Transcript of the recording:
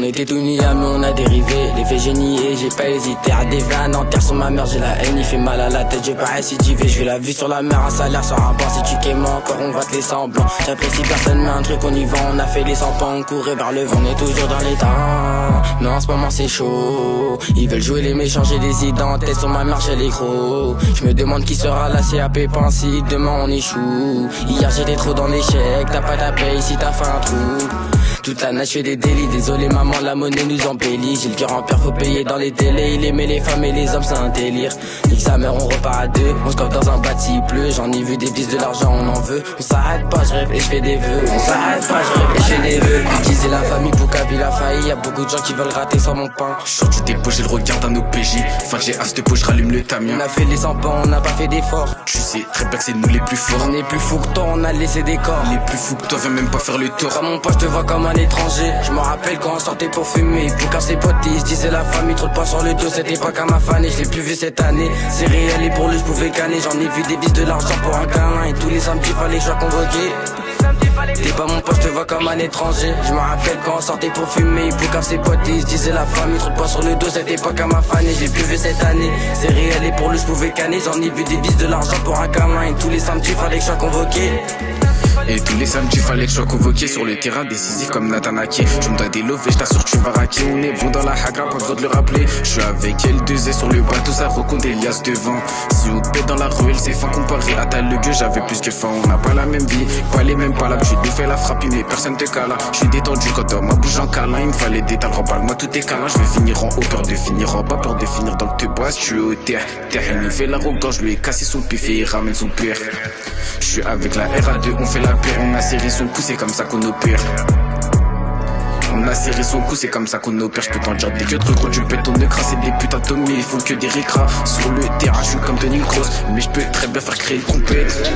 était tout nus à mais on a dérivé. Les faits géniés, j'ai pas hésité à des vannes en terre sur ma mère, j'ai la haine, il fait mal à la tête, j'ai pas récidivé. Je vais la vue sur la mer, un salaire sur un banc. Si tu quémais encore, on va te laisser en blanc. J'apprécie personne, mais un truc on y va, on a fait les 100 pas, on courait vers le vent, on est toujours dans les temps. Mais en ce moment c'est chaud, ils veulent jouer les méchants, j'ai des idées en tête, sur ma mère j'ai les crocs. Je me demande qui sera la CAP si demain on échoue. Hier j'étais trop dans l'échec, t'as pas ta paye si t'as fait un trou. Toute la nage fait des délits, désolé maman, la monnaie nous embellit. J'ai le cœur en père, faut payer dans les télés. Il aimait les femmes et les hommes, c'est un délire. Nique sa mère, on repart à deux. On se colle dans un bâti, il pleut. J'en ai vu des vis de l'argent, on en veut. On s'arrête pas, je rêve et je fais des vœux. On s'arrête pas, je rêve et je fais des vœux. Utiliser la famille pour qu'aville la failli. Y'a beaucoup de gens qui veulent rater sans mon pain. J'sors du dépôt, j'ai le regard d'un OPJ. Enfin j'ai as de peau, je rallume le tamion. On a fait les 100 pas, on n'a pas fait d'efforts. Tu sais très bien que c'est nous les plus forts. On est plus fous que toi, on a laissé des corps. Les plus fous que toi, viens même pas faire le tour. Comme mon pote, je te vois comme un étranger. Je me rappelle quand on sortait pour fumer. Pour quand ses potes, ils se disaient la famille, trop de poids sur le dos. C'était pas qu'à ma fan et je l'ai plus vu cette année. C'est réel et pour lui, je pouvais canner. J'en ai vu des vis de l'argent pour un câlin. Et tous les samedis, fallait que je sois convoqué. T'es pas mon pote, je te vois comme un étranger. Je me rappelle quand on sortait pour fumer. Pour quand ses potes, ils se disaient la famille, trop de poids sur le dos. C'était pas qu'à ma fan et je l'ai plus vu cette année. C'est réel et pour lui, je pouvais canner. J'en ai vu des vis de l'argent pour un câlin. Et tous les samedis, fallait que je sois convoqué. Et tous les samedis fallait que je sois convoqué sur le terrain décisif comme Nathan Ake. Tu me dois des loves et je t'assure que tu vas raquer. On est bon dans la hagra, pas besoin de le rappeler. Je suis avec elle, 2 sur le bateau, ça recompte des liasses de vent. Si on te pète dans la ruelle, c'est fin comparé à ta le gueux, j'avais plus que faim. On n'a pas la même vie, pas les mêmes palabres. Je lui fais la frappe, mais personne te cala. Je suis détendu quand on ma bouche en câlin. Il me fallait des talents, parle-moi tout est câlin. Je vais finir en haut, peur de finir en bas, peur de finir dans le te bois. Je suis au terre, il me fait l'arrogance, je lui ai cassé son pif et il ramène son père. Je suis avec la RA2, on fait la paire. On a serré son cou, c'est comme ça qu'on opère. On a serré son cou, c'est comme ça qu'on opère. Je peux t'en dire des que de gros, tu pètes ton écran. C'est des putains de mais ils font que des récras. Sur le terrain, je suis comme Tony Cross, mais je peux très bien faire créer une compète.